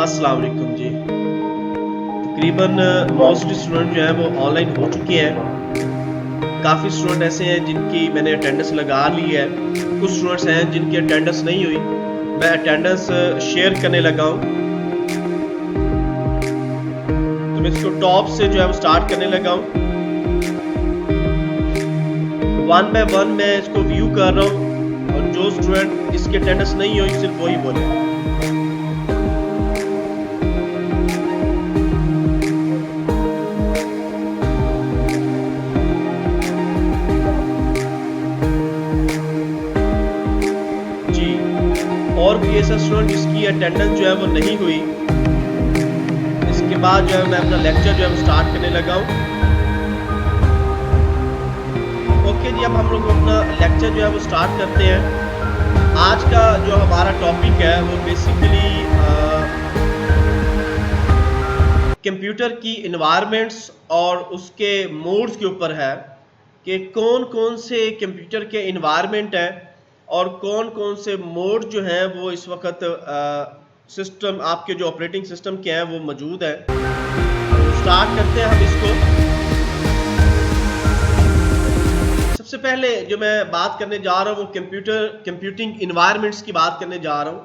अस्सलाम वालेकुम जी। तकरीबन मोस्टली स्टूडेंट जो है वो ऑनलाइन हो चुके हैं। काफ़ी स्टूडेंट ऐसे हैं जिनकी मैंने अटेंडेंस लगा ली है, कुछ स्टूडेंट्स हैं जिनकी अटेंडेंस नहीं हुई। मैं अटेंडेंस शेयर करने लगा हूँ, तो मैं इसको टॉप से जो है वो स्टार्ट करने लगा हूँ। वन बाय वन मैं इसको व्यू कर रहा हूँ और जो स्टूडेंट जिसकी अटेंडेंस नहीं हुई सिर्फ वही बोले। और भी ऐसा स्टूडेंट जिसकी अटेंडेंस जो है वो नहीं हुई। इसके बाद जो है मैं अपना लेक्चर जो है वो स्टार्ट करने लगा हूँ। ओके जी, अब हम लोग अपना लेक्चर जो है वो स्टार्ट करते हैं। आज का जो हमारा टॉपिक है वो बेसिकली कंप्यूटर की इन्वायरमेंट्स और उसके मोड्स के ऊपर है कि कौन कौन से कंप्यूटर के इन्वायरमेंट हैं और कौन कौन से मोड जो हैं वो इस वक्त सिस्टम आपके जो ऑपरेटिंग सिस्टम के हैं वो मौजूद है। स्टार्ट करते हैं हम इसको। सबसे पहले जो मैं बात करने जा रहा हूँ वो कंप्यूटिंग इन्वायरमेंट्स की बात करने जा रहा हूँ।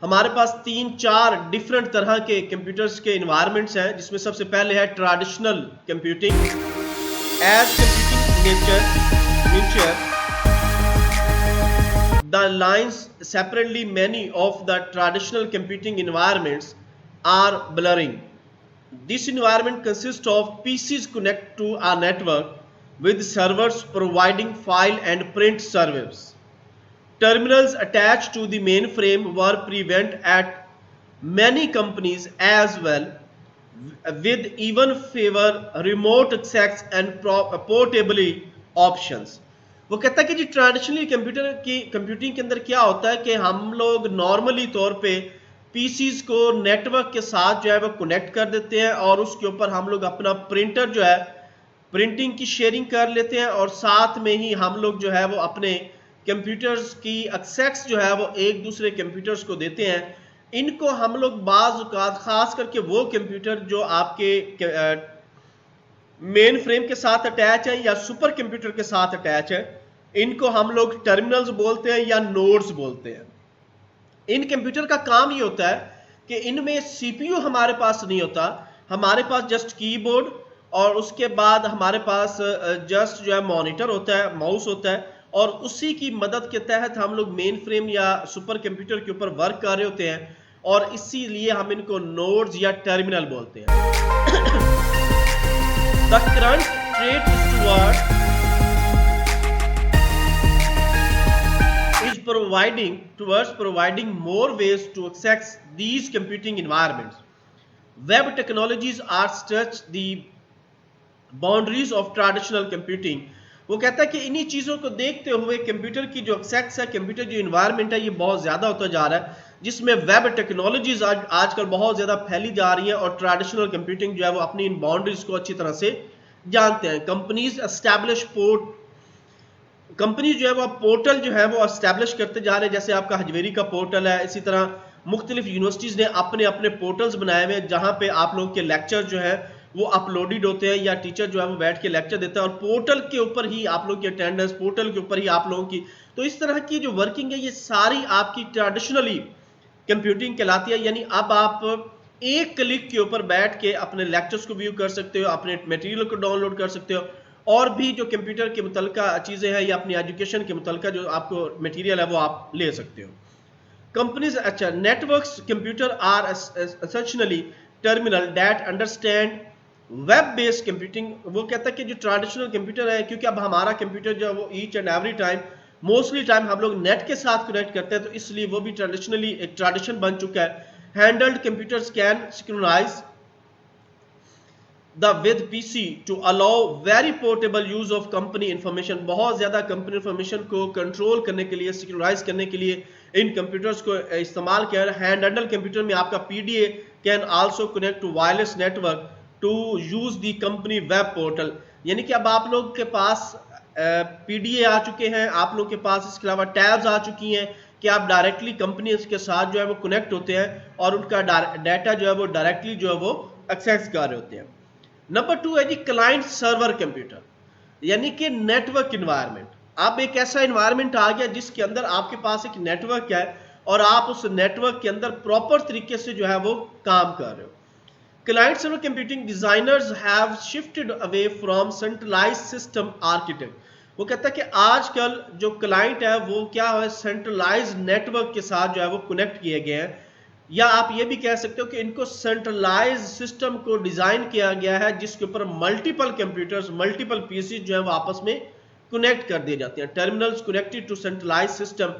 हमारे पास 3-4 डिफरेंट तरह के कंप्यूटर्स के इन्वायरमेंट्स हैं, जिसमें सबसे पहले है traditional computing. Edge computing nature the lines separately many of the traditional computing environments are blurring. This environment consists of PCs connect to a network with servers providing file and print service. Terminals attached to the mainframe were present at many companies as well, with even favor remote access and portability options. वो कहता है कि जी traditionally computing के अंदर क्या होता है कि हम लोग नॉर्मली तौर पे पीसीज को नेटवर्क के साथ जो है वो कनेक्ट कर देते हैं और उसके ऊपर हम लोग अपना प्रिंटर जो है प्रिंटिंग की शेयरिंग कर लेते हैं और साथ में ही हम लोग जो है वो अपने कंप्यूटर्स की एक्सेस जो है वो एक दूसरे कंप्यूटर्स को देते हैं। इनको हम लोग बाज़ औक़ात खास करके वो कंप्यूटर जो आपके मेन फ्रेम के साथ अटैच है या सुपर कंप्यूटर के साथ अटैच है, इनको हम लोग टर्मिनल्स बोलते हैं या नोड्स बोलते हैं। इन कंप्यूटर का काम ये होता है कि इनमें सीपीयू हमारे पास नहीं होता, हमारे पास जस्ट कीबोर्ड और उसके बाद हमारे पास जस्ट जो है मॉनिटर होता है, माउस होता है, और उसी की मदद के तहत हम लोग मेन फ्रेम या सुपर कंप्यूटर के ऊपर वर्क कर रहे होते हैं और इसीलिए हम इनको नोड्स या टर्मिनल बोलते हैं। The current trend is providing more ways to access these computing environments. Web technologies are stretch the boundaries of traditional computing. वो कहता है कि इन्हीं चीज़ों को देखते हुए कंप्यूटर की जो एक्सेस है, कंप्यूटर जो इन्वायरमेंट है, ये बहुत ज़्यादा होता जा रहा है, जिसमें वेब टेक्नोलॉजीज आजकल बहुत ज़्यादा फैली जा रही हैं और ट्रेडिशनल कंप्यूटिंग जो है वो अपनी इन बाउंड्रीज को अच्छी तरह से जानते हैं। कंपनीज जो है वो पोर्टल जो है वो एस्टैब्लिश करते जा रहे हैं, जैसे आपका हजवेरी का पोर्टल है। इसी तरह मुख्तलिफ यूनिवर्सिटीज़ ने अपने अपने पोर्टल्स बनाए हुए हैं जहाँ पे आप लोग के लेक्चर जो है वो अपलोडेड होते हैं या टीचर जो है वो बैठ के लेक्चर देता है और पोर्टल के ऊपर ही आप लोग की अटेंडेंस, पोर्टल के ऊपर ही आप लोगों की, तो इस तरह की जो वर्किंग है ये सारी आपकी ट्रेडिशनली कंप्यूटिंग कहलाती है। यानी अब आप एक क्लिक के ऊपर बैठ के अपने लेक्चर्स को व्यू कर सकते हो, अपने मटेरियल को डाउनलोड कर सकते हो और भी जो कंप्यूटर के मुतल्लिका चीज़ें हैं या अपनी एजुकेशन के मुतल्लिका जो आपको मटेरियल है वो आप ले सकते हो। कंपनीज अच्छा networks computer are essentially terminal that understand web based computing. वो कहता है कि जो ट्रेडिशनल कंप्यूटर है, क्योंकि अब हमारा कंप्यूटर जो है वो each and every time mostly time हम लोग नेट के साथ कनेक्ट करते हैं, तो इसलिए वो भी ट्रेडिशनली एक ट्रेडिशन बन चुका है। Handheld computers can synchronise the with PC to allow very portable use of company information. बहुत ज्यादा कंपनी इंफॉर्मेशन को कंट्रोल करने के लिए, सिंक्रोनाइज करने के लिए इन कंप्यूटर्स को इस्तेमाल किया। हैंडल्ड कंप्यूटर में आपका PDA can also connect to wireless network to use the company web portal. यानी कि अब आप लोग के पास पीडीए आ चुके हैं आप लोग के पास, इसके अलावा टैब्स आ चुकी हैं कि आप डायरेक्टली कंपनी के साथ जो है वो कनेक्ट होते हैं और उनका डाटा जो है वो डायरेक्टली जो है वो एक्सेस कर रहे होते हैं। नंबर 2 है जी क्लाइंट सर्वर कंप्यूटर, यानी कि नेटवर्क इन्वायरमेंट। अब एक ऐसा इन्वायरमेंट आ गया जिसके अंदर आपके पास एक नेटवर्क है और आप उस नेटवर्क के अंदर प्रॉपर तरीके से जो है वो काम कर रहे हो। Client server computing designers have shifted away from centralised system architect. वो कहता है कि आजकल जो क्लाइंट है वो क्या है, सेंट्रलाइज्ड नेटवर्क के साथ जो है वो कनेक्ट किए गए हैं, या आप ये भी कह सकते हो कि इनको सेंट्रलाइज्ड सिस्टम को डिजाइन किया गया है जिसके ऊपर मल्टीपल कंप्यूटर्स, मल्टीपल पीसी जो है वो आपस में कनेक्ट कर दिए जाते हैं। Terminals connected to centralised system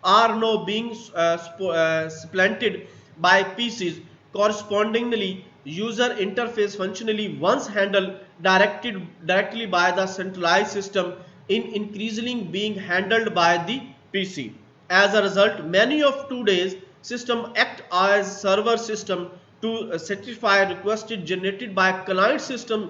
are now being supplanted by PCs correspondingly user interface functionally once handled directly by the centralized system in increasingly being handled by the PC. As a result, many of today's system act as server system to satisfy requests generated by client system.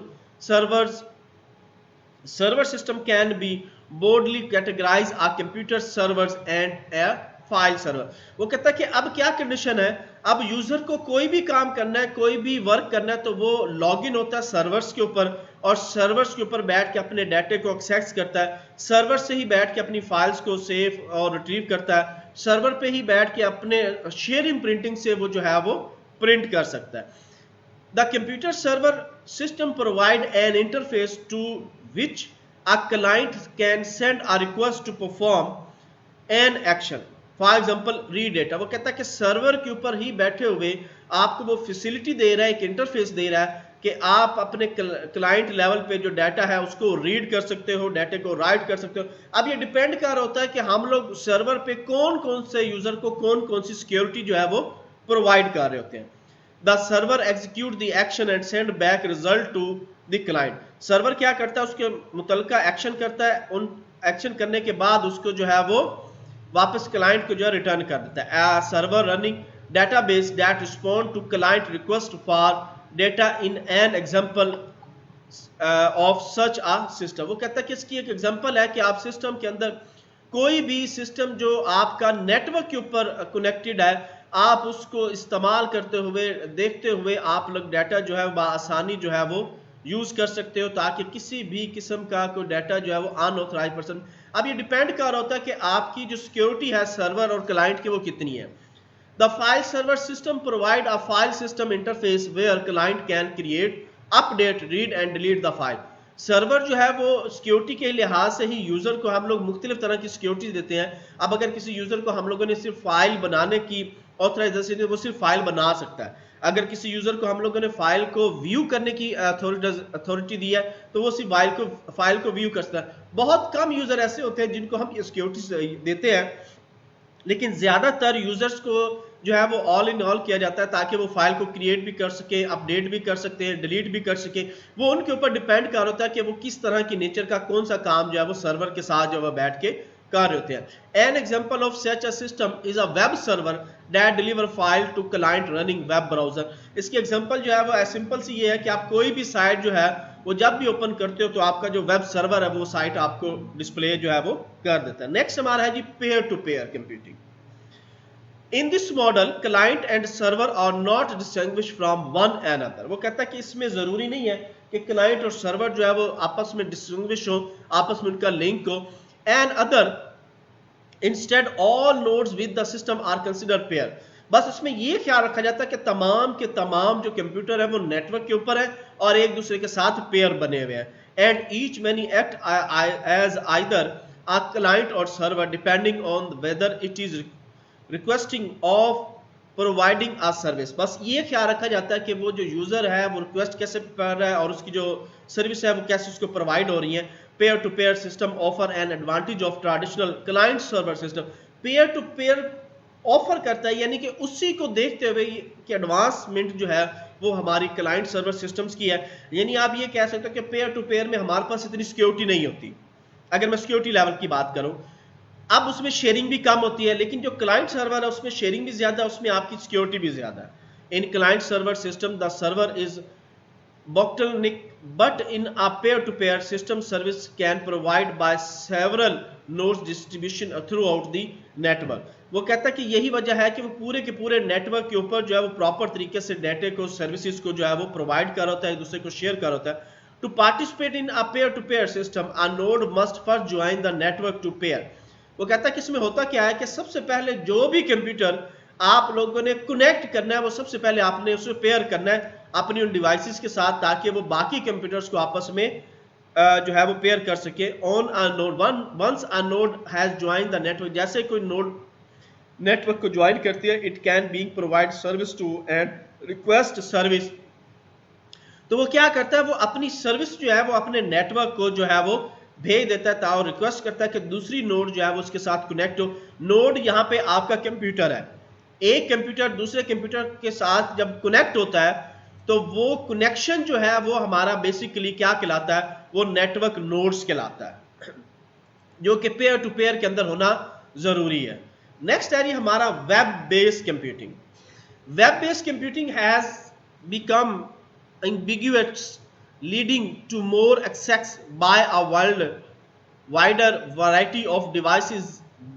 Server system can be broadly categorized as computer servers and a file server. वो कहता है कि अब क्या condition है, अब user को कोई भी काम करना है, कोई भी वर्क करना है तो वो लॉगिन होता है सर्वर्स के ऊपर और सर्वर्स के ऊपर बैठ के अपने डाटे को एक्सेस करता है, सर्वर से ही बैठ के अपनी फाइल्स को सेव और रिट्रीव करता है, सर्वर पे ही बैठ के अपने शेयरिंग प्रिंटिंग से वो जो है वो प्रिंट कर सकता है। The computer server system provide an interface to which a client can send a request to perform an action, for example read data. वो कहता है कि सर्वर के ऊपर ही बैठे हुए आपको वो फैसिलिटी दे रहा है, एक इंटरफेस दे रहा है कि आप अपने क्लाइंट लेवल पे जो डाटा है उसको रीड कर सकते हो, डाटे को राइट कर सकते हो। अब ये डिपेंड कर रहा होता है कि हम लोग सर्वर पे कौन कौन से यूजर को कौन कौन सी सिक्योरिटी जो है वो प्रोवाइड कर रहे होते हैं। The server execute the action and send back result to the client. Server क्या करता है, उसके मुतलका एक्शन करता है, उन एक्शन करने के बाद उसको जो है वो वापस क्लाइंट को जो है रिटर्न कर देता है। Server running database that respond to client request for data in an example of such a system. वो कहता है कि इसकी एक एग्जांपल है कि आप सिस्टम के अंदर कोई भी सिस्टम जो आपका नेटवर्क के ऊपर कनेक्टेड है, आप उसको इस्तेमाल करते हुए देखते हुए आप लोग डाटा जो है आसानी जो है वो यूज कर सकते हो ताकि किसी भी किस्म का कोई डाटा जो है वो अनऑथराइज्ड पर्सन। अब ये डिपेंड कर रहा होता है कि आपकी जो सिक्योरिटी है सर्वर और क्लाइंट की वो कितनी है। The file server system provide a file system interface where client can create, update, read and delete the file. Server जो है वो सिक्योरिटी के लिहाज से ही यूजर को हम लोग मुख्तलिफ तरह की सिक्योरिटी देते हैं। अब अगर किसी यूजर को हम लोगों ने सिर्फ फाइल बनाने की ऑथराइजेशन, वो सिर्फ फाइल बना सकता है। अगर किसी यूजर को हम लोगों ने फाइल को व्यू करने की अथॉरिटी दी है तो वो सिर्फ फाइल को व्यू कर सकता है। बहुत कम यूजर ऐसे होते हैं जिनको हम सिक्योरिटी देते हैं, लेकिन ज्यादातर यूजर्स को जो है वो ऑल इन ऑल किया जाता है ताकि वो फाइल को क्रिएट भी कर सके, अपडेट भी कर सकते हैं, डिलीट भी कर सके। वो उनके ऊपर डिपेंड कर होता है कि वो किस तरह की नेचर का कौन सा काम जो है वो सर्वर के साथ जो है बैठ के कर रहे होते हैं। An example of such a system is a web server that deliver file to client running web browser. इसकी एग्जांपल जो है वो सिंपल सी ये है कि आप कोई भी साइट जो है वो जब भी ओपन करते हो तो आपका जो वेब सर्वर है वो साइट आपको डिस्प्ले जो है वो कर देता है। नेक्स्ट हमारा है जी peer to peer computing. In this model client and server are not distinguished from one another. वो कहता है कि इसमें जरूरी नहीं है कि क्लाइंट और सर्वर जो है वो आपस में डिस्टिंग्विश हो, आपस में उनका लिंक हो। And other instead all nodes with the system are considered peer. बस उसमें ये ख्याल रखा जाता है कि तमाम के तमाम जो कंप्यूटर है वो नेटवर्क के ऊपर है और एक दूसरे के साथ पेयर बने हुए हैं। And each many act as either a client or server depending on whether it is requesting of providing a service. बस ये ख्याल रखा जाता है कि वो जो यूजर है वो रिक्वेस्ट कैसे कर रहा है और उसकी जो सर्विस है वो कैसे उसको प्रोवाइड हो रही है। Peer to peer system offer an advantage of traditional client server system. Peer to peer offer करता है यानी कि उसी को देखते हुए कि एडवांसमेंट जो है वो हमारी क्लाइंट सर्वर सिस्टम्स की है। यानी आप ये कह सकते हो कि पेयर टू पेयर में हमारे पास इतनी सिक्योरिटी नहीं होती। अगर मैं सिक्योरिटी लेवल की बात करूं, अब उसमें शेयरिंग भी कम होती है, लेकिन जो क्लाइंट सर्वर है उसमें शेयरिंग भी ज्यादा है, उसमें आपकी सिक्योरिटी भी ज्यादा है। In client server system the server is bottleneck, but in a peer-to-peer system, service can provide by several nodes distribution throughout the network। वो कहता है कि यही वजह है कि वो पूरे के पूरे नेटवर्क के ऊपर जो है वो प्रॉपर तरीके से डाटा को, सर्विसेज को जो है वो प्रोवाइड कर रहा होता है, एक दूसरे को शेयर कर रहा होता है। To participate in a peer-to-peer system, a node must first join the network to peer. वो कहता है कि इसमें होता क्या है कि सबसे पहले जो भी कंप्यूटर आप लोगों ने कनेक्ट करना है वो सबसे पहले आपने उसे पेयर करना है अपनी उन डिवाइसेस के साथ, ताकि वो बाकी कंप्यूटर्स को आपस में जो है वो पेयर कर सके। On a node, once a node has join the network, जैसे कोई नोड नेटवर्क को ज्वाइन करती है, it can be provide service to and request service. तो वो क्या करता है, वो अपनी सर्विस जो है वो अपने नेटवर्क को जो है वो भेज देता है और रिक्वेस्ट करता है कि दूसरी नोड जो है वो उसके साथ कनेक्ट हो। नोड यहाँ पे आपका कंप्यूटर है, एक कंप्यूटर दूसरे कंप्यूटर के साथ जब कनेक्ट होता है तो वो कनेक्शन जो है वो हमारा बेसिकली क्या कहलाता है, वो नेटवर्क नोड्स कहलाता है, जो कि पेयर टू पेयर के अंदर होना जरूरी है। नेक्स्ट एरिया हमारा web based computing. Web based computing has become ambiguous, leading to more access by a wider variety of devices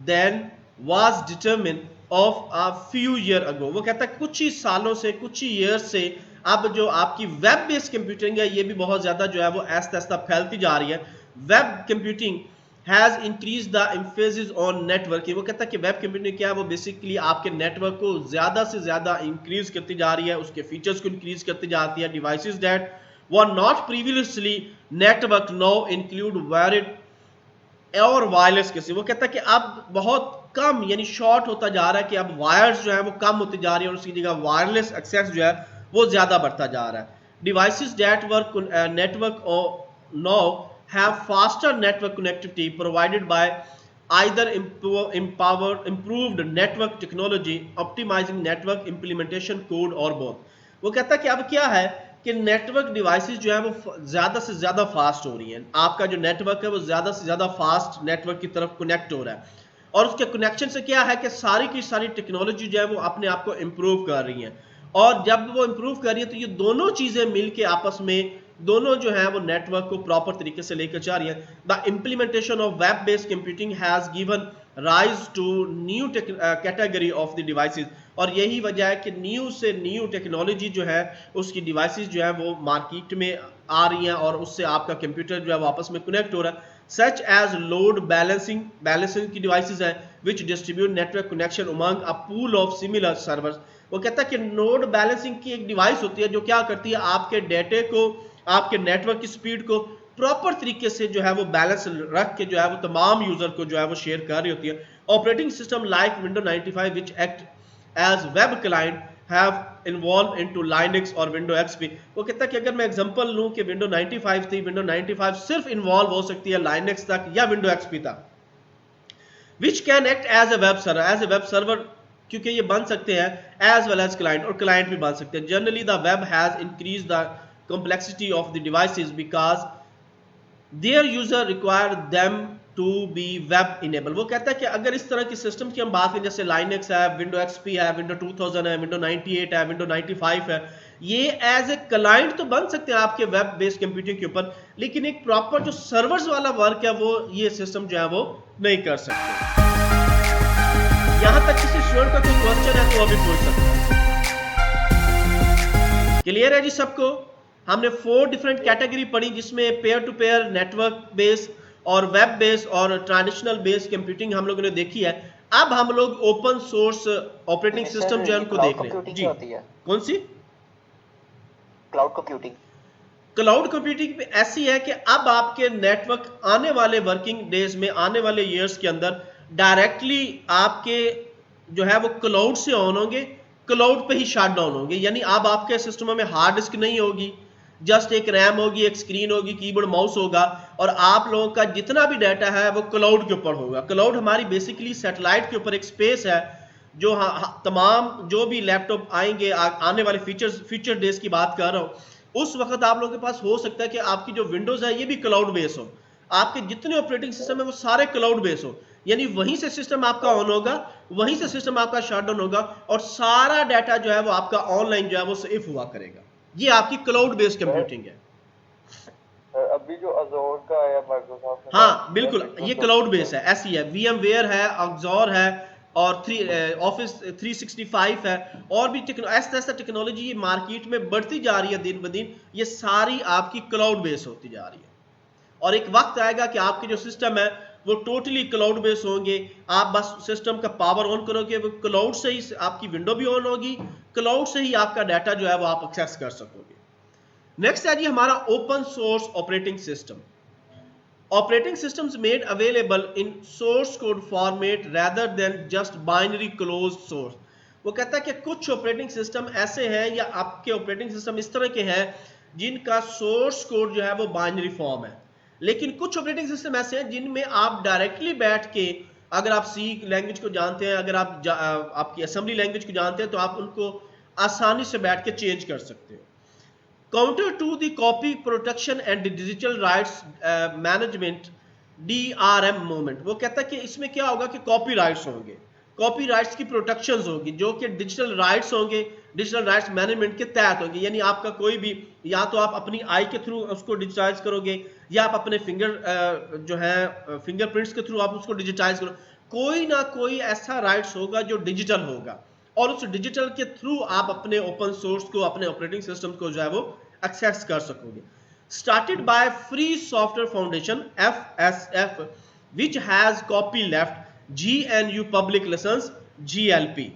than was determined of a few years ago। वो कहता है कुछ ही सालों से, कुछ ही ईयर्स से अब जो आपकी वेब बेस्ड कंप्यूटिंग है ये भी बहुत ज्यादा जो है वो आहिस्ता आहिस्ता फैलती जा रही है। Web computing has increase the emphasis on networking. वो कहता है कि वेब कंप्यूटिंग क्या है, वो बेसिकली आपके नेटवर्क को ज्यादा से ज्यादा इंक्रीज करती जा रही है, उसके फीचर्स को इंक्रीज करती जाती है। Devices that were not previously network now include wired और वायरलेस केसेस। वो कहता है कि अब बहुत कम यानी शॉर्ट होता जा रहा है कि अब वायर्स जो है वो कम होती जा रही है और उसकी जगह वायरलेस एक्सेस जो है वो ज्यादा बढ़ता जा रहा है। Devices that were network now have faster network connectivity provided by either improved network technology, optimizing network implementation code or both। वो कहता है कि अब क्या है कि नेटवर्क डिवाइसेस जो है वो ज्यादा से ज्यादा फास्ट हो रही हैं, आपका जो नेटवर्क है वो ज्यादा से ज्यादा फास्ट नेटवर्क की तरफ कनेक्ट हो रहा है, और उसके कनेक्शन से क्या है कि सारी की सारी टेक्नोलॉजी जो है वो अपने आप को इम्प्रूव कर रही है, और जब वो इम्प्रूव कर रही है तो ये दोनों चीजें मिलके आपस में दोनों जो है वो नेटवर्क को प्रॉपर तरीके से लेकर जा रही है। The implementation of web based computing has given rise to new category of the devices, और यही वजह है कि न्यू से न्यू टेक्नोलॉजी जो है उसकी डिवाइसेस जो है वो मार्केट में आ रही हैं और उससे आपका कंप्यूटर जो है वो आपस में कनेक्ट हो रहा है। सच एज लोड बैलेंसिंग की डिवाइसेस हैं which distribute network connection among a pool of similar servers. वो कहता है कि नोड बैलेंसिंग की एक डिवाइस होती है जो क्या करती है, आपके डेटे को, आपके नेटवर्क की स्पीड को प्रॉपर तरीके से जो है वो बैलेंस रख के जो है वो तमाम यूजर को जो है वो शेयर कर रही होती है। Operating system like window 95 which act as web client have involve into Linux और विंडो एक्सपी। वो कहता है कि अगर मैं एग्जांपल लूं कि विंडो 95 थी, विंडो 95 सिर्फ इन्वॉल्व हो सकती है लाइनक्स तक या विंडो एक्सपी तक, which can act as a web server क्योंकि ये बन सकते हैं एज वेल एज क्लाइंट, और क्लाइंट भी बन सकते हैं। Generally the web has increase the complexity of the devices because their user require them to be web enabled। वो कहता है कि अगर इस तरह की सिस्टम की हम बात करें जैसे Linux है, विंडो XP है, विंडो 2000 है, विंडो 98 है, विंडो 95 है, ये एज ए क्लाइंट तो बन सकते हैं आपके वेब बेस्ड कंप्यूटिंग के ऊपर, लेकिन एक प्रॉपर जो सर्वर्स वाला वर्क है वो ये सिस्टम जो है वो नहीं कर सकते। यहां तक किसी स्टूडेंट का कोई क्वेश्चन है तो वो भी पूछ सकते हैं। क्लियर है जी सबको? हमने 4 डिफरेंट कैटेगरी पढ़ी जिसमें peer to peer, network based और वेब बेस्ड और ट्रेडिशनल बेस्ड कंप्यूटिंग हम लोगों ने देखी है। अब हम लोग ओपन सोर्स ऑपरेटिंग सिस्टम जो है उनको देख रहे हैं। जी कौन सी? Cloud computing. क्लाउड कंप्यूटिंग पे ऐसी है कि अब आपके नेटवर्क आने वाले वर्किंग डेज में, आने वाले ईयर्स के अंदर डायरेक्टली आपके जो है वो क्लाउड से ऑन होंगे, क्लाउड पे ही शट डाउन होंगे। यानी अब आपके सिस्टम में हार्ड डिस्क नहीं होगी, जस्ट एक रैम होगी, एक स्क्रीन होगी, कीबोर्ड माउस होगा, और आप लोगों का जितना भी डाटा है वो क्लाउड के ऊपर होगा। क्लाउड हमारी बेसिकली सैटेलाइट के ऊपर एक स्पेस है जो तमाम जो भी लैपटॉप आएंगे, आने वाले फ्यूचर डेज की बात कर रहा हूँ, उस वक्त आप लोगों के पास हो सकता है कि आपकी जो विंडोज है ये भी क्लाउड बेस हो, आपके जितने ऑपरेटिंग सिस्टम है वो सारे क्लाउड बेस हो, यानी वहीं से सिस्टम आपका ऑन होगा, वहीं से सिस्टम आपका शट डाउन होगा, और सारा डाटा जो है वो आपका ऑनलाइन जो है वो सेव हुआ करेगा। ये आपकी क्लाउड बेस्ड कंप्यूटिंग है। अभी जो अज़ोर का आया माइक्रोसॉफ्ट का, हाँ बिल्कुल, ये क्लाउड बेस है, ऐसी है, VMware है, अक्सोर है, और ऑफिस 365 है, और भी ऐसा ऐसा टेक्नोलॉजी ये मार्केट में बढ़ती जा रही है दिन ब दिन, ये सारी आपकी क्लाउड बेस होती जा रही है। और एक वक्त आएगा कि आपके जो सिस्टम है वो टोटली क्लाउड बेस होंगे, आप बस सिस्टम का पावर ऑन करोगे, वो क्लाउड से ही आपकी विंडो भी ऑन होगी, क्लाउड से ही आपका डाटा जो है वो आप एक्सेस कर सकोगे। नेक्स्ट है जी हमारा open source operating system. Operating systems made available in source code format rather than just binary closed source। वो कहता है कि कुछ ऑपरेटिंग सिस्टम ऐसे हैं या आपके ऑपरेटिंग सिस्टम इस तरह के हैं जिनका सोर्स कोड जो है वो बाइनरी फॉर्म है, लेकिन कुछ ऑपरेटिंग सिस्टम ऐसे हैं जिनमें आप डायरेक्टली बैठ के, अगर आप सी लैंग्वेज को जानते हैं, अगर आप आपकी असेंबली लैंग्वेज को जानते हैं, तो आप उनको आसानी से बैठ के चेंज कर सकते हो। Counter to the copy protection and the digital rights management DRM movement, वो कहता है कि इसमें क्या होगा कि कॉपी राइट्स होंगे, कॉपी राइट्स की प्रोटेक्शंस होगी जो कि डिजिटल राइट्स होंगे, डिजिटल राइट्स मैनेजमेंट के तहत होंगे। यानी आपका कोई भी, या तो आप अपनी आई के थ्रू उसको डिजिटाइज करोगे, या आप अपने जो है फिंगरप्रिंट्स के थ्रू आप उसको डिजिटाइज करो, कोई ना कोई ऐसा राइट्स होगा जो डिजिटल होगा, और उस डिजिटल के थ्रू आप अपने ओपन सोर्स को, अपने ऑपरेटिंग सिस्टम को जो है वो एक्सेस कर सकोगे। Started by free software foundation FSF which has copyleft GNU public license GLP।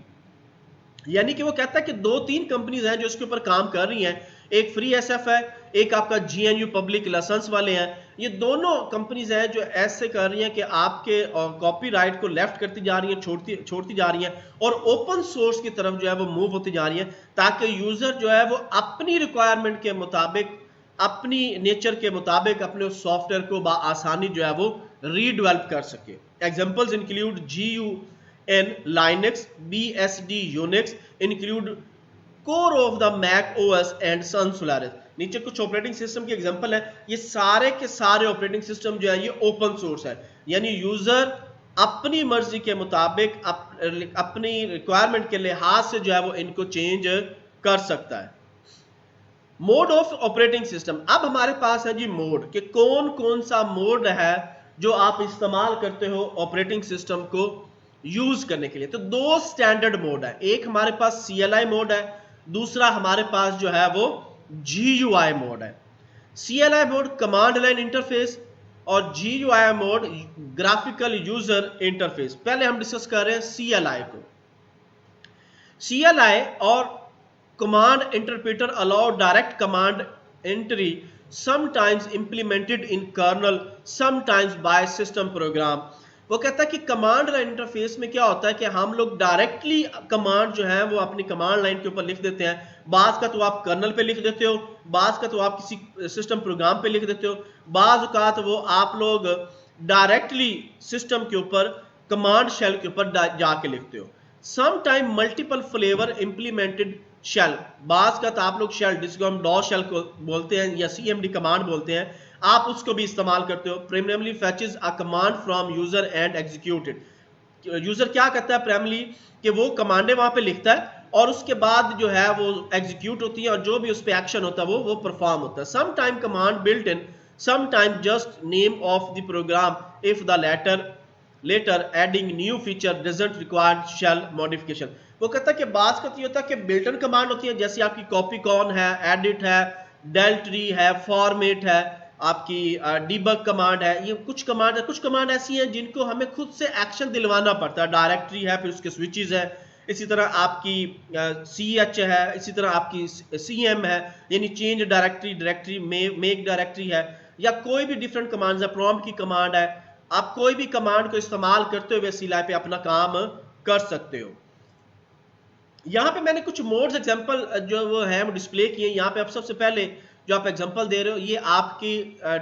यानी कि वो कहता है कि 2-3 कंपनीज हैं जो इसके ऊपर काम कर रही हैं, एक फ्री SF है, एक आपका GNU पब्लिक लाइसेंस वाले हैं। ये दोनों कंपनीज हैं जो ऐसे कर रही हैं कि आपके कॉपीराइट को लेफ्ट करती जा रही हैं, छोड़ती जा रही हैं, और ओपन सोर्स की तरफ जो है वो मूव होती जा रही है, ताकि यूजर जो है वो अपनी रिक्वायरमेंट के मुताबिक, अपनी नेचर के मुताबिक अपने सॉफ्टवेयर को आसानी जो है वो रीडेवलप कर सके। Examples include GUN Linux, BSD Unix, include core of the Mac OS and Sun Solaris। नीचे कुछ ऑपरेटिंग सिस्टम के एग्जांपल है, ये सारे के सारे ऑपरेटिंग सिस्टम जो है ये ओपन सोर्स है, यानी यूजर अपनी मर्जी के मुताबिक अपनी रिक्वायरमेंट के लिहाज से जो है वो इनको चेंज कर सकता है। मोड ऑफ ऑपरेटिंग सिस्टम, अब हमारे पास है जी मोड, कि कौन कौन सा मोड है जो आप इस्तेमाल करते हो ऑपरेटिंग सिस्टम को यूज करने के लिए। तो 2 स्टैंडर्ड मोड है, एक हमारे पास CLI मोड है, दूसरा हमारे पास जो है वो GUI मोड है। CLI mode command line interface, और GUI mode graphical user interface. पहले हम डिस्कस कर रहे हैं CLI को। CLI और command interpreter allow direct command entry, sometimes implemented in kernel, sometimes by system program। वो कहता है कि कमांड लाइन इंटरफेस में क्या होता है कि हम लोग डायरेक्टली कमांड जो है वो अपनी कमांड लाइन के ऊपर लिख देते हैं। बाज का तो आप कर्नल पे लिख देते हो, बाज का तो आप किसी सिस्टम प्रोग्राम पे लिख देते हो, बाज का तो वो आप लोग डायरेक्टली सिस्टम के ऊपर कमांड शेल के ऊपर जाके लिखते हो। Some time multiple flavour implemented shell, बाज का तो आप लोग शेल जिसको हम डॉस शेल को बोलते हैं या CMD कमांड बोलते हैं, आप उसको भी इस्तेमाल करते हो। Primarily fetches a command from user and executed, user क्या करता है प्राइमरीली कि वो कमांडें वहां पे लिखता है, और उसके बाद जो है वो एग्जीक्यूट होती है, और जो भी उस पे एक्शन होता है वो परफॉर्म होता है। Some time command built in, some time just name of the program if the latter adding new feature doesn't require shell modification. वो कहता है कि बात करती होता है कि बिल्ट इन कमांड होती है, जैसे आपकी कॉपी कॉन है, एडिट है, डेल ट्री है, फॉर्मेट है, आपकी डीबग कमांड है। ये कुछ कमांड ऐसी हैं जिनको हमें खुद से एक्शन दिलवाना पड़ता है। डायरेक्टरी है, फिर उसके स्विचेस है, इसी तरह आपकी CH है, इसी तरह आपकी CM है, यानी चेंज डायरेक्टरी मेक डायरेक्टरी है, या कोई भी डिफरेंट कमांड्स है, प्रॉम्प्ट की कमांड है। आप कोई भी कमांड को इस्तेमाल करते हुए CLI पे अपना काम कर सकते हो। यहाँ पे मैंने कुछ मोड्स एग्जांपल जो वो है वो डिस्प्ले किए। यहाँ पे आप सबसे पहले जो आप एग्जांपल दे रहे हो ये आपकी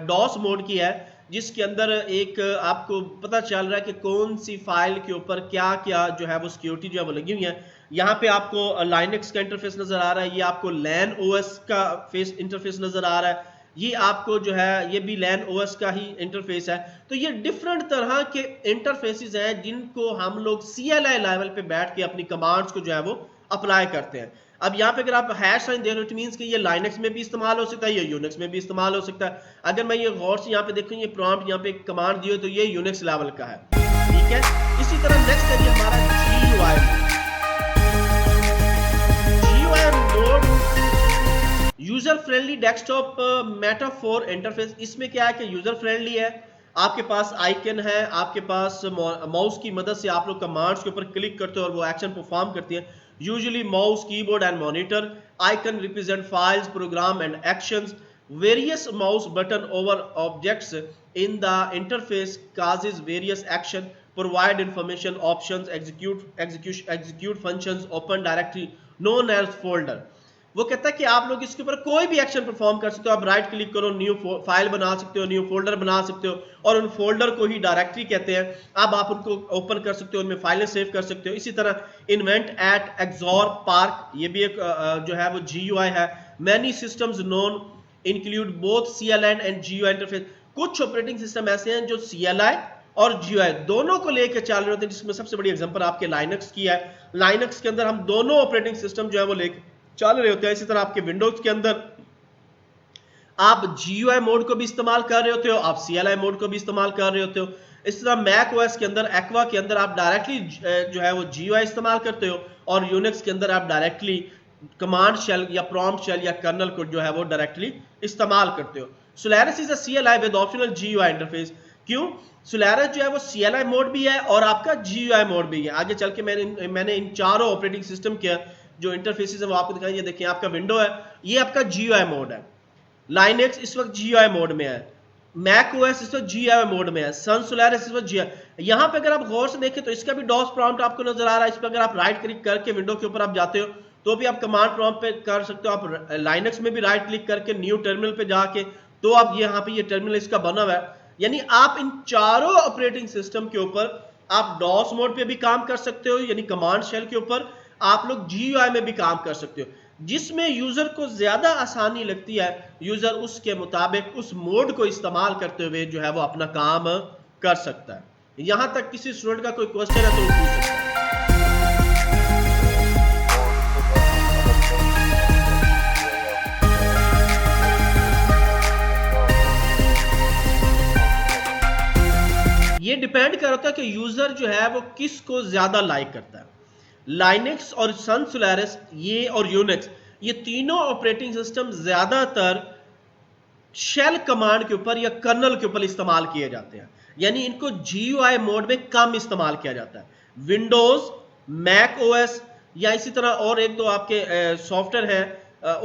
डॉस मोड की है, जिसके अंदर एक आपको पता चल रहा है कि कौन सी फाइल के ऊपर क्या क्या जो है वो सिक्योरिटी जो है वो लगी हुई है। यहाँ पे आपको लाइनक्स का इंटरफेस नजर आ रहा है, ये आपको लैन OS का इंटरफेस नजर आ रहा है, ये आपको जो है ये भी लैन OS का ही इंटरफेस है। तो ये डिफरेंट तरह के इंटरफेसेस हैं जिनको हम लोग CLI लेवल पे बैठ के अपनी कमांड्स को जो है वो अप्लाई करते हैं। अब यहाँ पे अगर आप हैश साइन दे रहे हो, इट मींस कि ये लाइनक्स में भी इस्तेमाल हो सकता है, ये यूनिक्स में भी इस्तेमाल हो सकता है। अगर मैं ये गौर से यहाँ पे देखूँ, ये प्रॉम्प्ट यहाँ पे कमांड दिए तो ये यूनिक्स लेवल का है, ठीक है। इसी तरह नेक्स्ट है हमारा GUI mode, user friendly desktop metaphor interface. इसमें क्या है कि यूजर फ्रेंडली है, आपके पास आइकन है, आपके पास माउस की मदद से आप लोग कमांड्स के ऊपर क्लिक करते हो और वो एक्शन परफॉर्म करती है। Usually mouse, keyboard and monitor, icon represent files, program and actions, various mouse button over objects in the interface causes various action, provide information, options, execute functions, open directory known as folder। वो कहता है कि आप लोग इसके ऊपर कोई भी एक्शन परफॉर्म कर सकते हो। आप राइट क्लिक करो, न्यू फाइल बना सकते हो, न्यू फोल्डर बना सकते हो, और उन फोल्डर को ही डायरेक्टरी कहते हैं। अब आप उनको ओपन कर सकते हो, उनमें फाइलें सेव कर सकते हो। इसी तरह इन्वेंट एट एक्सॉर पार्क, ये भी एक जो है वो GUI है। Many systems known include both CLI and GUI interface. कुछ ऑपरेटिंग सिस्टम ऐसे हैं जो CLI और GUI दोनों को लेकर चल रहे होते हैं, जिसमें सबसे बड़ी एग्जांपल आपके लाइनक्स की है। लाइनक्स के अंदर हम दोनों ऑपरेटिंग सिस्टम जो है वो लेकर चल रहे होते हैं। इसी तरह आपके विंडोज के अंदर आप GUI मोड को भी इस्तेमाल कर रहे होते हो, आप CLI मोड को भी इस्तेमाल कर रहे होते हो। इस तरह मैक OS के अंदर, एक्वा के अंदर आप डायरेक्टली जो है वो GUI इस्तेमाल करते हो, और यूनिक्स के अंदर आप डायरेक्टली कमांड शेल या प्रॉम्प्ट शेल या कर्नल को जो है वो डायरेक्टली इस्तेमाल करते हो। Solaris is a CLI with optional GUI interface. क्यों? सोलारिस जो है वो CLI मोड भी है और आपका GUI मोड भी है। आगे चल के मैंने इन चारों ऑपरेटिंग सिस्टम के जो इंटरफेसेस है वो आपको दिखाएं। ये देखिए, आपका विंडो है, ये आपका GUI मोड है। लाइनक्स इस वक्त GUI मोड में है, मैक OS इस वक्त GUI मोड में है, सन सोलारिस इस वक्त GUI। यहाँ पे अगर आप गौर से देखें तो इसका भी डॉस प्रॉम्प्ट आपको नजर आ रहा है। इस पर अगर आप राइट क्लिक करके विंडो के ऊपर आप जाते हो तो भी आप कमांड प्रॉम्प्ट पे कर सकते हो। आप लाइनक्स में भी राइट क्लिक करके न्यू टर्मिनल पे जाके तो आप यहाँ पे ये टर्मिनल इसका बना हुआ है। यानी आप इन चारों ऑपरेटिंग सिस्टम के ऊपर आप डॉस मोड पे भी काम कर सकते हो, यानी कमांड शेल के ऊपर आप लोग GUI में भी काम कर सकते हो। जिसमें यूजर को ज्यादा आसानी लगती है, यूजर उसके मुताबिक उस मोड को इस्तेमाल करते हुए जो है वो अपना काम कर सकता है। यहां तक किसी स्टूडेंट का कोई क्वेश्चन है तो वो पूछ सकता है। ये डिपेंड करता है कि यूजर जो है वो किसको ज्यादा लाइक करता है। लाइनक्स और सन सोलारिस ये और यूनिक्स, ये तीनों ऑपरेटिंग सिस्टम ज्यादातर शेल कमांड के ऊपर या कर्नल के ऊपर इस्तेमाल किए जाते हैं, यानी इनको GUI मोड में कम इस्तेमाल किया जाता है। विंडोज, मैक OS या इसी तरह और एक दो आपके सॉफ्टवेयर है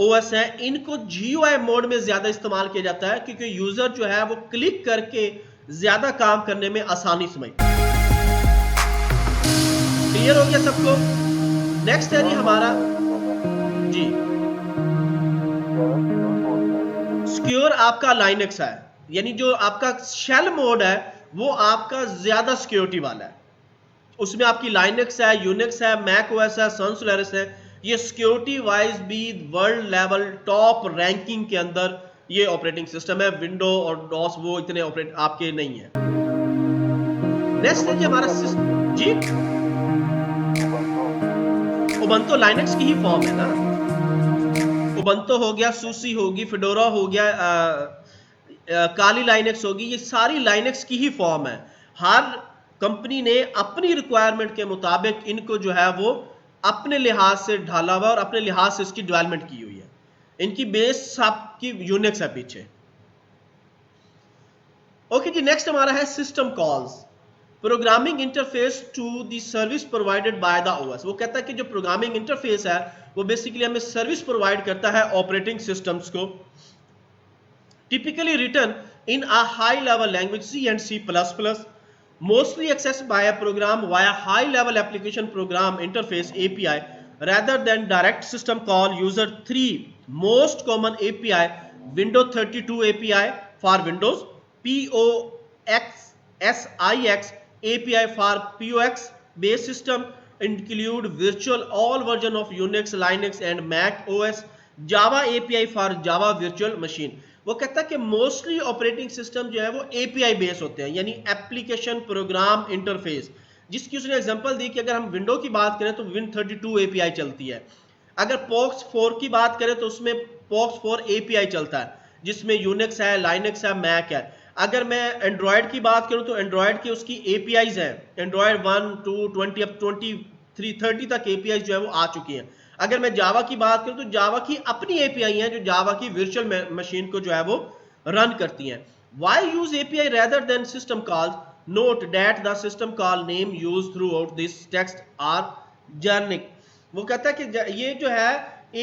OS है, इनको GUI मोड में ज्यादा इस्तेमाल किया जाता है क्योंकि यूजर जो है वो क्लिक करके ज्यादा काम करने में आसानी समझता है। क्लियर हो गया सबको? नेक्स्ट है जी हमारा जी सिक्योर। आपका लाइनक्स है, यानी जो आपका शेल मोड है वो आपका ज्यादा सिक्योरिटी वाला है। उसमें आपकी लाइनक्स है, यूनिक्स है, मैक OS है, सन सोलारिस है। ये सिक्योरिटी वाइज भी वर्ल्ड लेवल टॉप रैंकिंग के अंदर ये ऑपरेटिंग सिस्टम है। विंडो और डॉस वो इतने ऑपरेट आपके नहीं है। नेक्स्ट है जी हमारा जी उबंटू लाइनक्स की ही फॉर्म है ना। उबंटू हो गया, सूसी होगी, फेडोरा हो गया, काली लाइनक्स होगी, ये सारी लाइनक्स की ही फॉर्म है। हर कंपनी ने अपनी रिक्वायरमेंट के मुताबिक इनको जो है वो अपने लिहाज से ढाला हुआ और अपने लिहाज से इसकी डेवलपमेंट की हुई है। इनकी बेस आपकी यूनिक्स है पीछे। ओके जी, नेक्स्ट हमारा है system calls, programming interface to the service provided by the OS। वो कहता है कि जो प्रोग्रामिंग इंटरफेस है वो बेसिकली हमें सर्विस प्रोवाइड करता है ऑपरेटिंग सिस्टम्स को, typically written in a high level language C and C++, mostly accessed by a program via high level application program interface API rather than direct system call. User 3 most common API, Windows 32 API for Windows, POXSIX API for POX based system, include virtual all version of Unix, Linux and Mac OS, Java API for Java virtual machine। वो कहता है कि mostly operating system जो है वो API base होते हैं, यानी एप्लीकेशन प्रोग्राम इंटरफेस, जिसकी उसने एग्जांपल दी कि अगर हम विंडो की बात करें तो Win32 API चलती है, अगर POX4 की बात करें तो उसमें POX4 API चलता है, जिसमें यूनिक्स है, लाइनक्स है, मैक है। अगर मैं एंड्रॉयड की बात करूं तो एंड्रॉयड की उसकी APIs हैं, एंड्रॉयड 1, 2, 20 अब 23, 30 तक APIs जो है वो आ चुकी हैं। अगर मैं जावा की बात करूं तो जावा की अपनी API हैं जो जावा की वर्चुअल मशीन को जो है वो रन करती हैं। Why use API rather than system calls? Note that the system call name used throughout this text are generic. वो कहता है कि ये जो है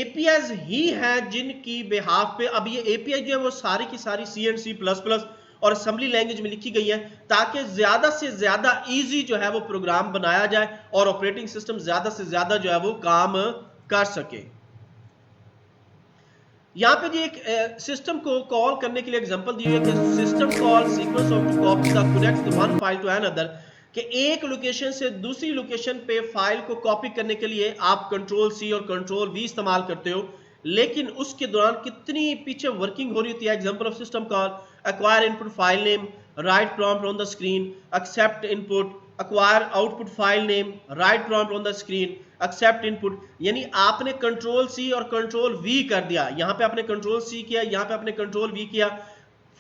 APIs ही हैं जिनकी बेहाफ पे, अब ये API जो है वो सारी की सारी C and C++ और असेंबली लैंग्वेज में लिखी गई है ताकि ज्यादा से ज्यादा इजी जो है वो प्रोग्राम बनाया जाए और ऑपरेटिंग सिस्टम ज्यादा से ज्यादा जो है वो काम कर सके। यहाँ पे जी एक सिस्टम को कॉल करने के लिए एग्जांपल दी हुई है कि system call sequence of to copy the connect one file to another, कि एक लोकेशन से दूसरी लोकेशन पे फाइल को कॉपी करने के लिए आप कंट्रोल C और कंट्रोल V इस्तेमाल करते हो, लेकिन उसके दौरान कितनी पीछे वर्किंग हो रही होती है। Example of system call: acquire input file name, write prompt on the screen, accept input, acquire output file name, write prompt on the screen, accept input। यानी आपने कंट्रोल C और कंट्रोल V कर दिया, यहाँ पे आपने कंट्रोल C किया, यहाँ पे आपने कंट्रोल V किया,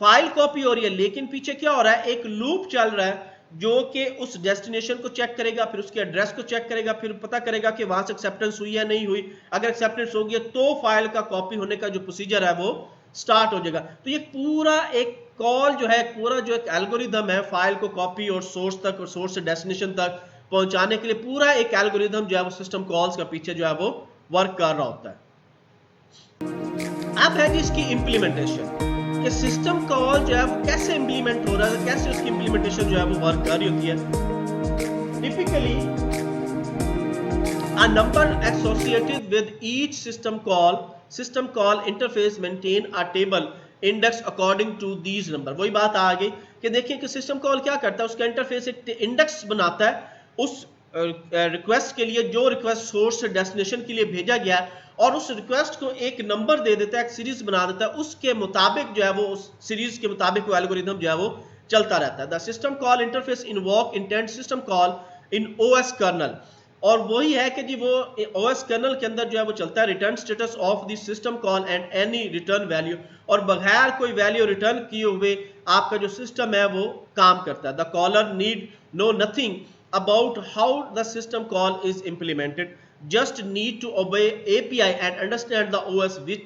फाइल कॉपी हो रही है, लेकिन पीछे क्या हो रहा है, एक लूप चल रहा है जो कि उस डेस्टिनेशन को चेक करेगा, फिर उसके एड्रेस को चेक करेगा, फिर पता करेगा कि वहां से एक्सेप्टेंस हुई या नहीं हुई। अगर एक्सेप्टेंस हो गई तो फाइल का कॉपी होने का जो प्रोसीजर है वो स्टार्ट हो जाएगा। तो ये पूरा एक कॉल जो है, पूरा जो एक एल्गोरिदम है फाइल को कॉपी और सोर्स तक और सोर्स से डेस्टिनेशन तक पहुंचाने के लिए, पूरा एक एल्गोरिदम जो है वो सिस्टम कॉल्स का पीछे जो है वो वर्क कर रहा होता है। अब है जी इसकी इंप्लीमेंटेशन, कि सिस्टम कॉल जो है वो कैसे इंप्लीमेंट हो रहा है, कैसे उसकी इंप्लीमेंटेशन जो है वो वर्क कर रही होती है। Typically a number associated with each system call interface maintain a table index according to these number। वही बात आ गई कि देखिए कि सिस्टम कॉल क्या करता है, उसका इंटरफेस एक इंडेक्स बनाता है उस रिक्वेस्ट के लिए जो रिक्वेस्ट सोर्स से डेस्टिनेशन के लिए भेजा गया है, और उस रिक्वेस्ट को एक नंबर दे देता है, एक सीरीज बना देता है, उसके मुताबिक जो है वो उस सीरीज के मुताबिक वो एल्गोरिथम जो है वो चलता रहता है। The system call interface invoke intent system call in OS kernel, और वही है कि जी वो OS कर्नल के अंदर जो है वो चलता है return status of the system call and any return value, और बगैर कोई वैल्यू रिटर्न किए हुए आपका जो सिस्टम है वो काम करता है। The caller need know nothing about how the system call is implemented, just need to obey API and understand the OS which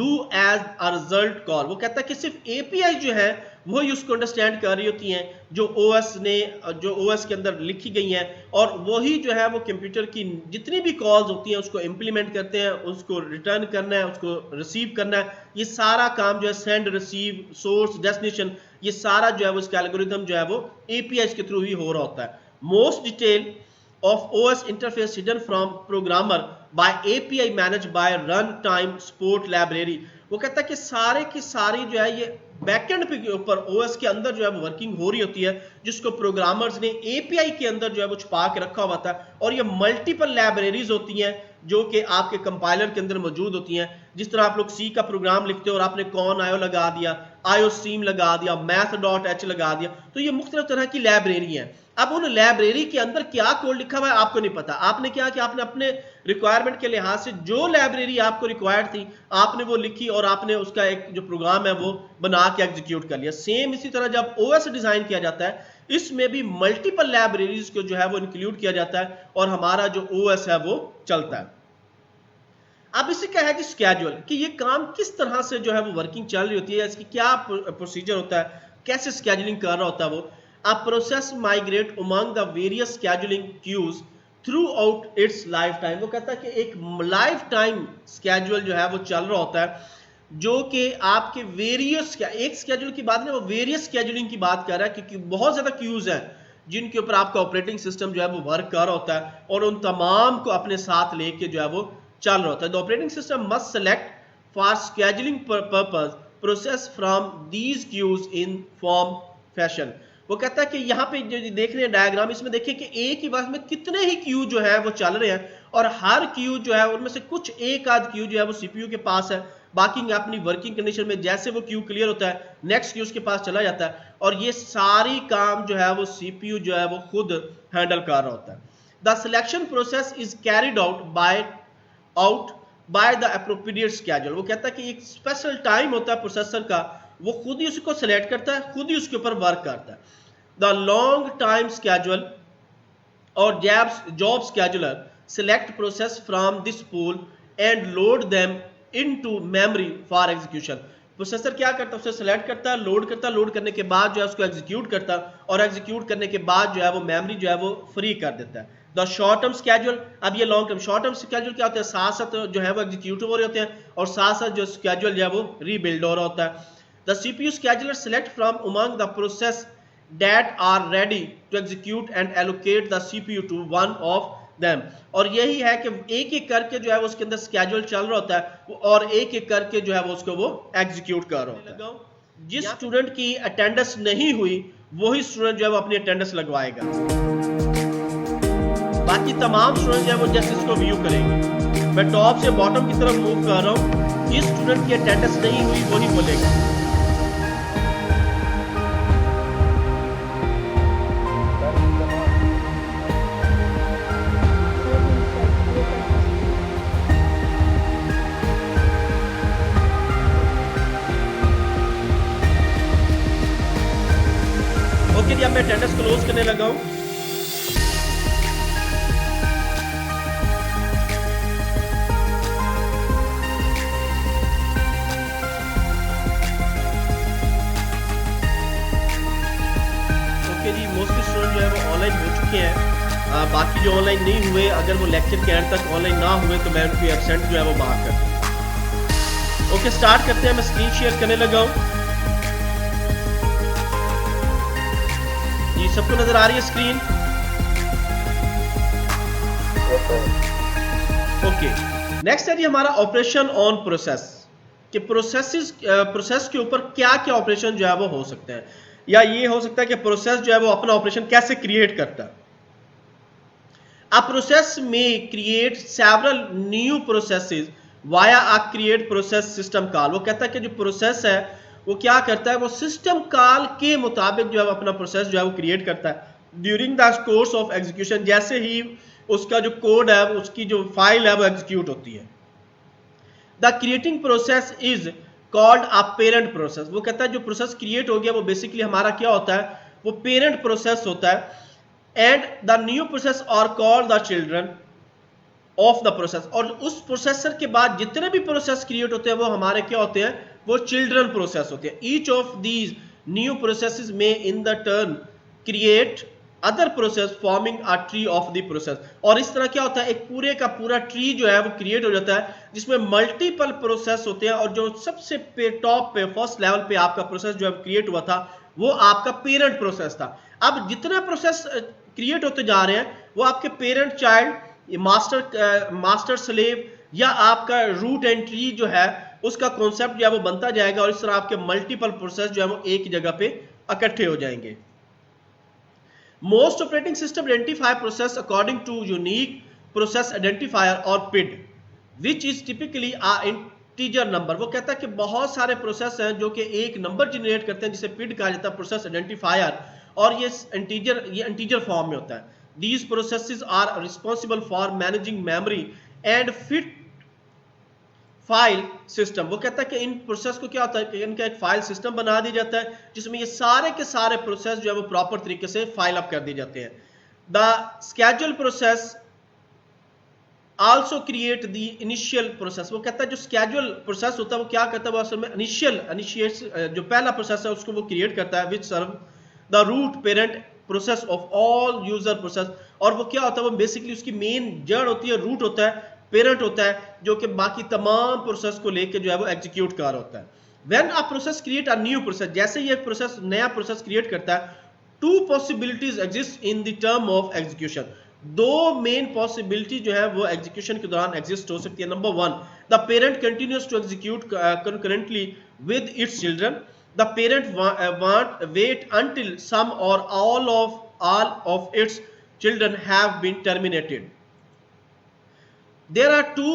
do as a result call। वो कहता है कि सिर्फ API जो है वही उसको अंडरस्टैंड कर रही होती हैं जो OS के अंदर लिखी गई हैं, और वही जो है वो कंप्यूटर की जितनी भी कॉल्स होती हैं उसको इम्प्लीमेंट करते हैं, उसको रिटर्न करना है, उसको रिसीव करना है। ये सारा काम जो है सेंड, रिसीव, सोर्स, डेस्टिनेशन, ये सारा जो है वो इसका एल्गोरिथम जो है वो APIs के थ्रू ही हो रहा होता है। Most detail of OS interface hidden from programmer by API managed by runtime support library। वो कहता है कि सारे की सारी जो है ये बैकएंड पे के ऊपर OS के अंदर जो है वो वर्किंग हो रही होती है, जिसको प्रोग्रामर्स ने API के अंदर जो है वो छुपा के रखा हुआ था, और ये मल्टीपल लाइब्रेरीज होती हैं जो कि आपके कंपाइलर के अंदर मौजूद होती हैं। जिस तरह आप लोग C का प्रोग्राम लिखते हो और आपने कॉन आयो लगा दिया, IOStream लगा दिया, math.h लगा दिया, तो ये मुख्तलिफ तरह की लाइब्रेरी है। अब उन लाइब्रेरी के अंदर क्या कोड लिखा हुआ है आपको नहीं पता, आपने क्या कि आपने अपने रिक्वायरमेंट के लिहाज से जो लाइब्रेरी आपको रिक्वायर्ड थी आपने वो लिखी और आपने उसका एक जो प्रोग्राम है वो बना के एग्जीक्यूट कर लिया। सेम इसी तरह जब OS डिजाइन किया जाता है इसमें भी मल्टीपल लाइब्रेरीज को जो है वो इंक्लूड किया जाता है और हमारा जो OS है वो चलता है। अब इसी का है कि स्केड्यूल, कि ये काम किस तरह से जो है वो वर्किंग चल रही होती है, इसकी क्या प्रोसीजर होता है, कैसे स्केड्यूलिंग कर रहा होता है वो। A process migrate among the various scheduling queues throughout its lifetime। वो कहता है कि एक लाइफ टाइम स्केड्यूल जो है वो चल रहा होता है जो कि आपके वेरियस, एक स्केड्यूल की बात नहीं, वो वेरियस स्केड्यूलिंग की बात कर रहा है, क्योंकि बहुत ज्यादा क्यूज हैं जिनके ऊपर आपका ऑपरेटिंग सिस्टम जो है वो वर्क कर रहा होता है और उन तमाम को अपने साथ लेके जो है वो चल रहा होता है। The operating system must select for scheduling purpose process from these queues in form fashion. वो कहता है कि यहाँ पे जो देख रहे हैं डायग्राम, इसमें देखिए कि एक ही बात में कितने ही क्यू जो है वो चल रहे हैं और हर क्यू जो है उनमें से कुछ एक आध क्यू जो है वो CPU के पास है, बाकी अपनी वर्किंग कंडीशन में जैसे वो क्यू क्लियर होता है नेक्स्ट क्यू उसके पास चला जाता है, और ये सारी काम जो है वो सीपीयू जो है वो खुद हैंडल कर रहा होता है। The selection process is carried out by the appropriate schedule. वो कहता है कि एक स्पेशल टाइम होता है प्रोसेसर का, वो खुद ही उसको सेलेक्ट करता है, खुद ही उसके ऊपर वर्क करता है। द लॉन्ग टाइम स्केड्यूल और job scheduler select process from this pool and load them into memory for execution। Processor क्या करता है, उसे सेलेक्ट करता है, लोड करता है, लोड करने के बाद जो है उसको एग्जीक्यूट करता है, और एग्जीक्यूट करने के बाद जो है वो मेमोरी जो है वो फ्री कर देता है। द शॉर्ट टर्म स्केड्यूल, अब ये long term, short term schedule क्या होता है, साथ साथ जो है वो एग्जीक्यूट हो रहे होते हैं और साथ साथ जो स्केड्यूल जो है वो रीबिल्ड हो रहा होता है। The CPU scheduler select from among the process that are ready to execute and allocate the CPU to one of them. और यही है कि एक एक करके जो है वो उसके अंदर स्केड्यूल चल रहा होता है और एक एक करके जो है वो उसको वो एग्जीक्यूट कर रहा होता है। जिस स्टूडेंट की अटेंडेंस नहीं हुई वही स्टूडेंट जो है वो अपनी अटेंडेंस लगवाएगा, बाकी तमाम स्टूडेंट जो है वो जस्ट इसको व्यू करेंगे। मैं टॉप से बॉटम की तरफ मूव कर रहा हूँ, जिस स्टूडेंट की अटेंडेंस नहीं हुई वही बोलेगा। अब मैं अटेंडेंस क्लोज करने लगा हूं। ओके जी, मोस्टली स्टूडेंट जो है वो ऑनलाइन हो चुके हैं, बाकी जो ऑनलाइन नहीं हुए अगर वो लेक्चर के एंड तक ऑनलाइन ना हुए तो मैं उनकी एब्सेंट जो है वो मार्क कर दूं। ओके, स्टार्ट करते हैं। मैं स्क्रीन शेयर करने लगा हूं। सबको नजर आ रही है स्क्रीन? ओके, नेक्स्ट है जी हमारा ऑपरेशन ऑन प्रोसेस, कि प्रोसेस के ऊपर क्या क्या ऑपरेशन जो है वो हो सकते हैं, या ये हो सकता है कि प्रोसेस जो है वो अपना ऑपरेशन कैसे क्रिएट करता है। अ प्रोसेस में create several new processes via a create process system call. वो कहता है कि जो प्रोसेस है वो क्या करता है, वो सिस्टम कॉल के मुताबिक जो है अपना प्रोसेस जो है वो क्रिएट करता है during the course of execution. जैसे ही उसका जो कोड है, उसकी जो फाइल है वो एग्जीक्यूट होती है। The creating process is called a parent process. वो कहता है जो प्रोसेस क्रिएट हो गया वो बेसिकली हमारा क्या होता है, वो पेरेंट प्रोसेस होता है। And the new process are called the children of the process. और उस प्रोसेसर के बाद जितने भी प्रोसेस क्रिएट होते हैं वो हमारे क्या होते हैं, वो चिल्ड्रन प्रोसेस होते हैं। Each of these new processes may in the turn create other process forming a tree of the process. और इस तरह क्या होता है, एक पूरे का पूरा ट्री जो है वो क्रिएट हो जाता है जिसमें मल्टीपल प्रोसेस होते हैं, और जो सबसे टॉप पे फर्स्ट लेवल पे आपका प्रोसेस जो है क्रिएट हुआ था वो आपका पेरेंट प्रोसेस था। अब जितने प्रोसेस क्रिएट होते जा रहे हैं वो आपके पेरेंट चाइल्ड, मास्टर स्लेव, या आपका रूट एंड ट्री जो है उसका कॉन्सेप्ट जो है वो बनता जाएगा, और इस तरह आपके मल्टीपल प्रोसेस जो है वो एक जगह पे इकट्ठे हो जाएंगे। Most operating system identify process according to unique process identifier और PID which is typically a integer number. वो कहता है कि बहुत सारे प्रोसेस हैं जो कि एक नंबर जनरेट करते हैं जिसे पिड कहा जाता है, प्रोसेस आइडेंटिफायर, और ये इंटीजर फॉर्म में होता है। These processes are responsible for managing memory and fit file system. वो कहता है कि इन प्रोसेस को क्या होता है कि इनका एक फाइल सिस्टम बना दिया जाता है जिसमें ये सारे के सारे प्रोसेस जो है वो प्रॉपर तरीके से फाइल अप कर दिए जाते हैं। The schedule process also create the initial process. वो कहता है जो स्केड्यूल प्रोसेस होता है वो क्या करता है, वो असल में इनिशिएट जो पहला प्रोसेस है उसको वो क्रिएट करता है, which serve the root parent process of all user process. और वो क्या होता है, वो बेसिकली उसकी मेन जड़ होती है, रूट होता है, पेरेंट होता है, जो कि बाकी तमाम प्रोसेस को लेके जो है वो एग्जीक्यूट कर होता है। When a process create a new process, जैसे ये प्रोसेस नया प्रोसेस क्रिएट करता है, to possibilities exist in the term of execution. दो मेन पॉसिबिलिटी जो है वो एग्जीक्यूशन के दौरान एग्जिस्ट हो सकती है। Number one, the parent continues to execute concurrently with its children. The parent wait until some or all of its children have been terminated. there are two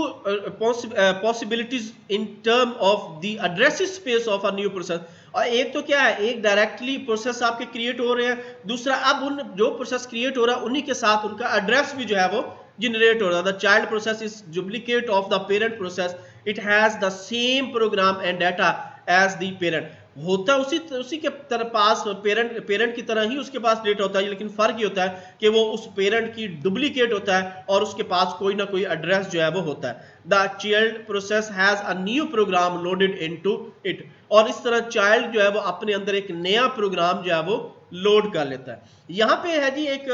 possibilities in term of the address space of a new process. और एक तो क्या है, एक directly process आपके create हो रहे हैं, दूसरा अब उन जो प्रोसेस क्रिएट हो रहा है उन्हीं के साथ उनका एड्रेस भी जो है वो जनरेट हो रहा है. The child process is duplicate of the parent process, it has the same program and data as the parent. होता उसी के पास पेरेंट की तरह ही उसके पास डेटा होता है, लेकिन फर्क ये होता है कि वो उस पेरेंट की डुप्लीकेट होता है और उसके पास कोई ना कोई एड्रेस जो है वो होता है. The child process has a new program loaded into it. और इस तरह चाइल्ड जो है वो अपने अंदर एक नया प्रोग्राम जो है वो लोड कर लेता है. यहाँ पे है जी एक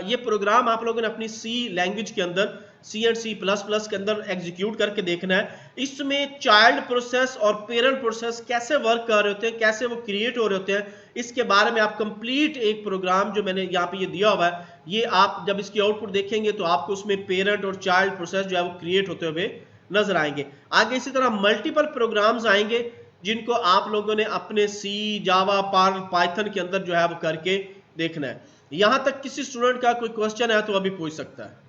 ये प्रोग्राम आप लोगों ने अपनी सी लैंग्वेज के अंदर सी एंड सी प्लस प्लस के अंदर एग्जीक्यूट करके देखना है. इसमें चाइल्ड प्रोसेस और पेरेंट प्रोसेस कैसे वर्क कर रहे होते हैं, कैसे वो क्रिएट हो रहे होते हैं, इसके बारे में आप कंप्लीट एक प्रोग्राम जो मैंने यहाँ पे ये दिया हुआ है, ये आप जब इसकी आउटपुट देखेंगे तो आपको उसमें पेरेंट और चाइल्ड प्रोसेस जो है वो क्रिएट होते हुए नजर आएंगे. आगे इसी तरह मल्टीपल प्रोग्राम्स आएंगे जिनको आप लोगों ने अपने सी, जावा, पर्ल, पाइथन के अंदर जो है वो करके देखना है. यहां तक किसी स्टूडेंट का कोई क्वेश्चन है तो अभी पूछ सकता है.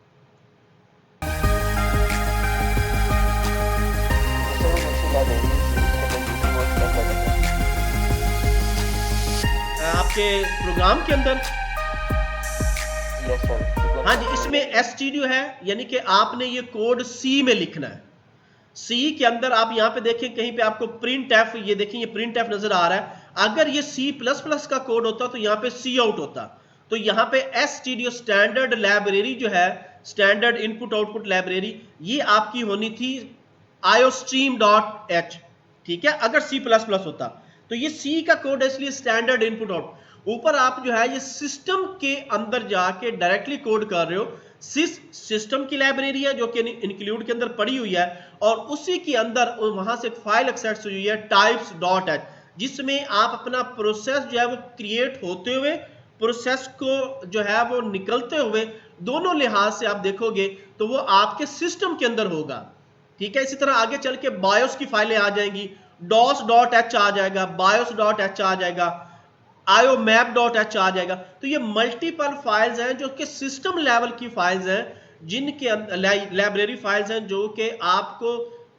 आपके प्रोग्राम के अंदर हाँ जी, इसमें एसटीडी है, यानी कि आपने ये कोड सी में लिखना है. सी के अंदर आप यहां पे देखें कहीं पे आपको प्रिंट एफ, ये देखें ये प्रिंट एफ नजर आ रहा है. अगर ये सी प्लस प्लस का कोड होता तो यहां पे सी आउट होता. तो यहां पे एसटीडी स्टैंडर्ड लाइब्रेरी जो है, स्टैंडर्ड इनपुट आउटपुट लाइब्रेरी, ये आपकी होनी थी iostream.h. ठीक है, अगर सी प्लस प्लस होता तो ये सी का कोड है, इसलिए स्टैंडर्ड इनपुट आउट. ऊपर आप जो है ये सिस्टम के अंदर जाके डायरेक्टली कोड कर रहे हो. सिस्टम की लाइब्रेरी है जो कि इंक्लूड के अंदर पड़ी हुई है, और उसी के अंदर वहां से एक फाइल एक्सेस हुई है types.h, जिसमें आप अपना प्रोसेस जो है वो क्रिएट होते हुए, प्रोसेस को जो है वो निकलते हुए, दोनों लिहाज से आप देखोगे तो वो आपके सिस्टम के अंदर होगा. ठीक है, इसी तरह आगे चल के बायोस की फाइलें आ जाएंगी, dos.h आ जाएगा, bios.h आ जाएगा, iomap.h आ जाएगा. तो ये मल्टीपल फाइल्स हैं जो कि सिस्टम लेवल की फाइल्स हैं, जिनके लाइब्रेरी फाइल्स हैं जो कि आपको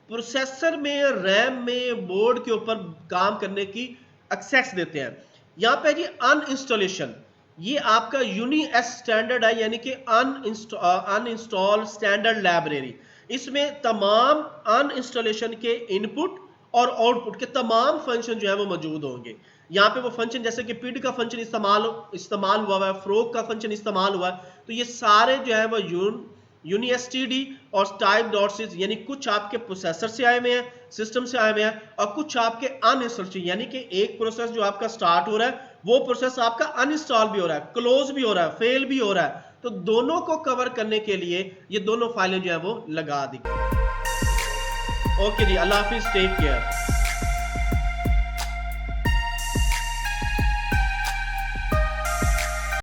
प्रोसेसर में, रैम में, बोर्ड के ऊपर काम करने की एक्सेस देते हैं. यहां पे जी अनइंस्टॉलेशन, ये आपका यूनिएस स्टैंडर्ड है, यानी कि अनइंस्टॉल स्टैंडर्ड लाइब्रेरी. इसमें तमाम अनइंस्टॉलेशन के इनपुट और आउटपुट के तमाम फंक्शन जो है वो मौजूद होंगे. यहाँ पे वो फंक्शन जैसे कि पिड का फंक्शन इस्तेमाल हुआ है, फ्रोक का फंक्शन इस्तेमाल हुआ है, तो ये सारे जो है वो यूनिएसटीडी और type.sys, यानी कुछ आपके प्रोसेसर से आए हुए हैं, सिस्टम से आए हुए हैं, और कुछ आपके अनइंस्टॉल, यानी कि एक प्रोसेस जो आपका स्टार्ट हो रहा है वो प्रोसेस आपका अनइंस्टॉल भी हो रहा है, क्लोज भी हो रहा है, फेल भी हो रहा है. तो दोनों को कवर करने के लिए ये दोनों फाइलें जो है वो लगा दी. ओके जी, अल्लाह हाफिज, टेक केयर.